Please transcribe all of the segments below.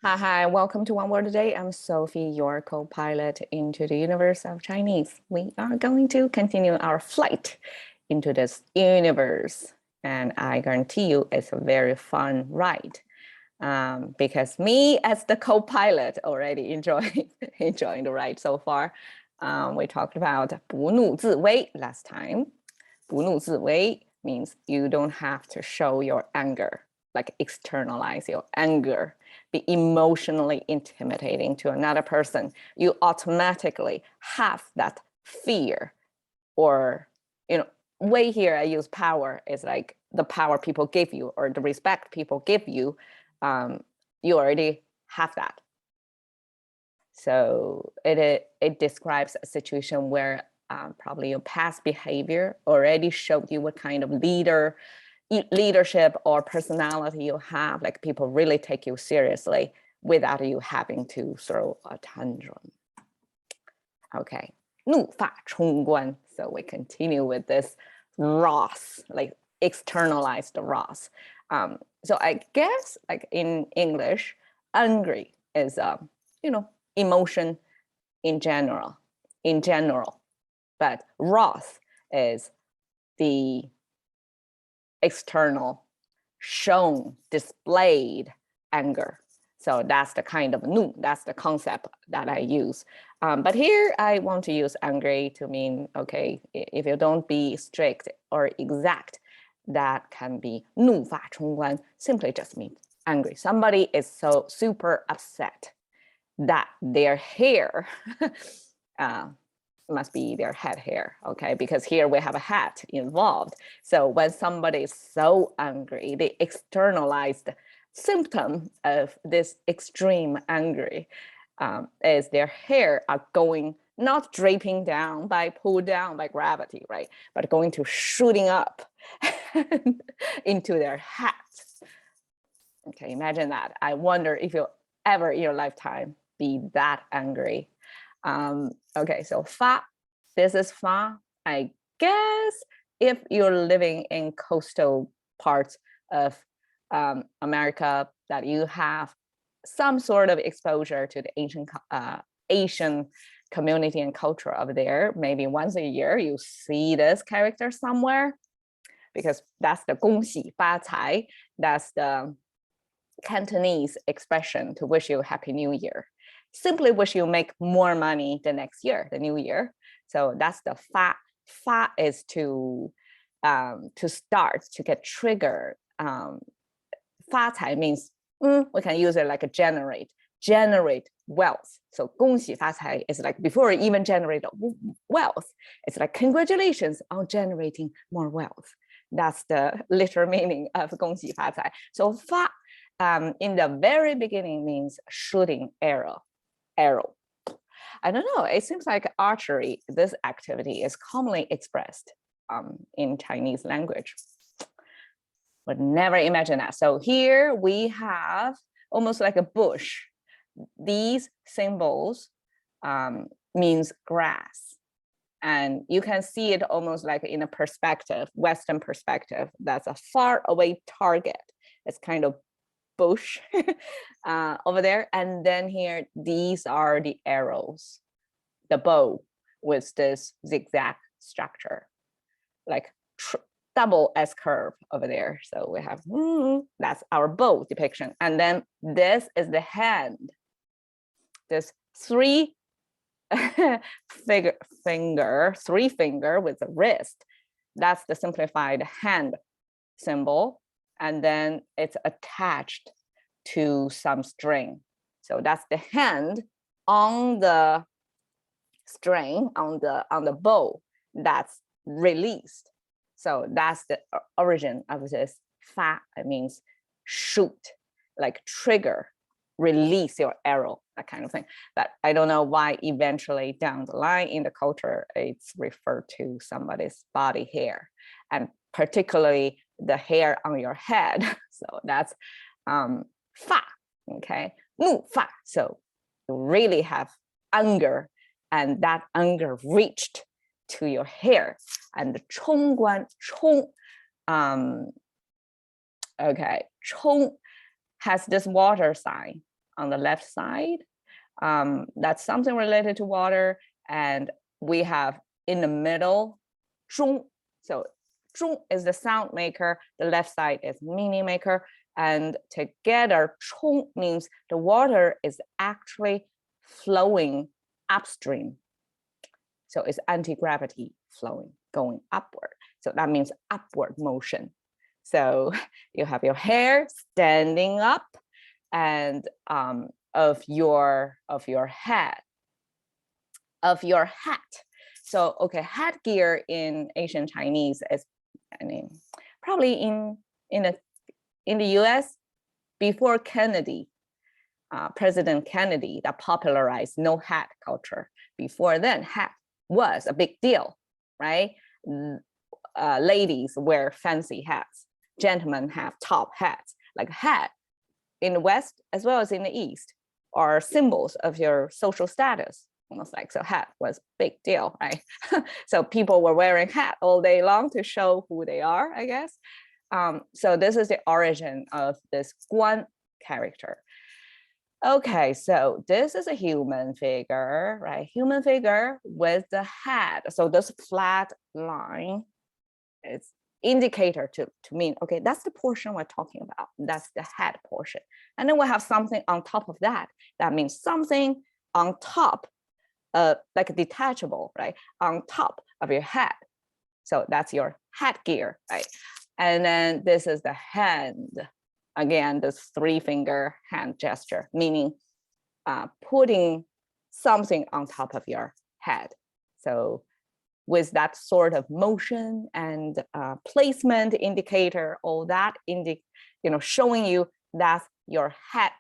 Hi, welcome to One Word a Day. I'm Sophie, your co-pilot into the universe of Chinese. We are going to continue our flight into this universe. And I guarantee you it's a very fun ride because me as the co-pilot already enjoying the ride so far. We talked about 不怒自威 last time. 不怒自威 means you don't have to show your anger, like externalize your anger, be emotionally intimidating to another person. You automatically have that fear, or, way here I use power is like the power people give you or the respect people give you. You already have that. So it describes a situation where probably your past behavior already showed you what kind of leadership or personality you have, like people really take you seriously without you having to throw a tantrum. Okay, 怒发冲冠. So we continue with this wrath, like externalized wrath. So I guess like in English, angry is emotion in general, but wrath is the external, shown, displayed anger. So that's the kind of that's the concept that I use. But here I want to use angry to mean, okay, if you don't be strict or exact, that can be 怒发冲冠, simply just means angry. Somebody is so super upset that their hair must be their head hair, okay? Because here we have a hat involved. So when somebody is so angry, the externalized symptom of this extreme angry is their hair are going, not draping down pulled down by gravity, right? But going to shooting up into their hat. Okay, imagine that. I wonder if you'll ever in your lifetime be that angry. Okay, so 发, this is 发. I guess if you're living in coastal parts of America, that you have some sort of exposure to the Asian community and culture over there, maybe once a year you see this character somewhere, because that's the 恭喜发财, that's the Cantonese expression to wish you a happy new year. Simply wish you make more money the next year, the new year. So that's the 发. 发 is to start, to get triggered. 发财 means we can use it like a generate wealth. So 恭喜发财 is like before you even generate wealth, it's like congratulations on generating more wealth. That's the literal meaning of 恭喜发财. So 发 in the very beginning means shooting arrow. I don't know, it seems like archery, this activity is commonly expressed in Chinese language. Would never imagine that. So here we have almost like a bush. These symbols means grass. And you can see it almost like in a perspective, Western perspective, that's a far away target. It's kind of bush over there. And then here, these are the arrows, the bow with this zigzag structure, like double S curve over there. So we have, that's our bow depiction. And then this is the hand, this three finger with the wrist. That's the simplified hand symbol. And then it's attached to some string. So that's the hand on the string, on the bow that's released. So that's the origin of this 发. It means shoot, like trigger, release your arrow, that kind of thing. But I don't know why eventually down the line in the culture, it's referred to somebody's body hair, and particularly the hair on your head. So that's 发, okay? 怒发. So you really have anger, and that anger reached to your hair. And the 冲冠, 冲, okay, 冲 has this water sign. on the left side. That's something related to water. And we have in the middle, 中. So 中 is the sound maker, the left side is meaning maker. And together, 冲 means the water is actually flowing upstream. So it's anti-gravity flowing, going upward. So that means upward motion. So you have your hair standing up and of your hat. So okay, headgear in Asian Chinese is, I mean, probably in the US before Kennedy, President Kennedy, that popularized no hat culture. Before then, hat was a big deal, right? Ladies wear fancy hats, gentlemen have top hats. Like hat in the West as well as in the East are symbols of your social status. Almost like, so hat was big deal, right? So people were wearing hat all day long to show who they are, I guess. So this is the origin of this guan character. Okay, so this is a human figure, right? Human figure with the head. So this flat line is indicator to mean, okay, that's the portion we're talking about. That's the head portion. And then we have something on top of that. That means something on top, like detachable, right? On top of your head. So that's your headgear, right? And then this is the hand. Again, this 3-finger hand gesture, meaning putting something on top of your head. So with that sort of motion and placement indicator, all that showing you that your head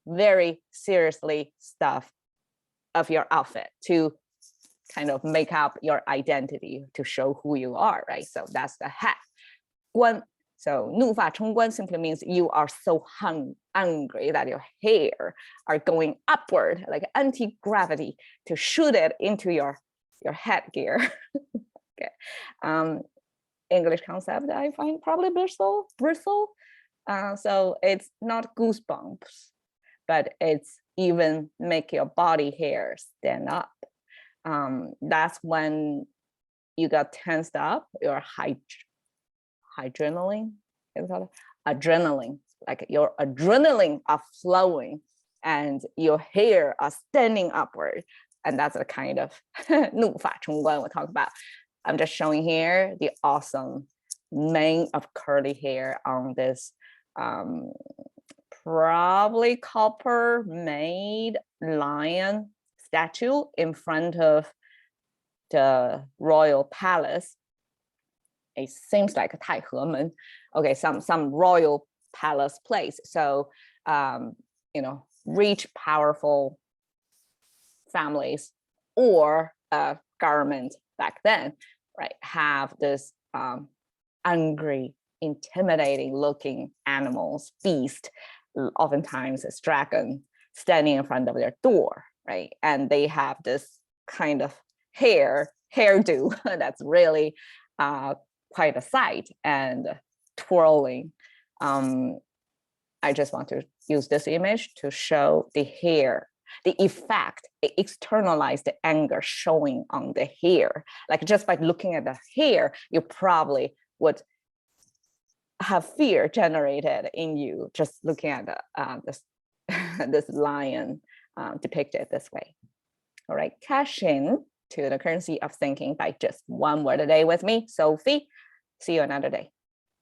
very seriously stuff of your outfit to kind of make up your identity, to show who you are, right? So that's the hat. 冠. So 怒发冲冠 simply means you are so angry that your hair are going upward, like anti-gravity, to shoot it into your headgear. Okay. English concept I find probably bristle. So it's not goosebumps, but it's even make your body hair stand up. That's when you got tensed up, your adrenaline, like your adrenaline are flowing and your hair are standing upward. And that's a kind of 怒发冲冠 we'll talk about. I'm just showing here the awesome mane of curly hair on this probably copper made lion statue in front of the royal palace. It seems like a 太和门. Okay, some royal palace place. So rich, powerful families or government back then, right, have this angry, intimidating looking animals, beast, oftentimes a dragon, standing in front of their door, right? And they have this kind of hairdo that's really quite a sight, and twirling. I just want to use this image to show the hair, the effect, the externalized anger showing on the hair. Like just by looking at the hair, you probably would have fear generated in you just looking at this lion depicted this way. All right, cash in to the currency of thinking by just one word a day with me, Sophie. See you another day.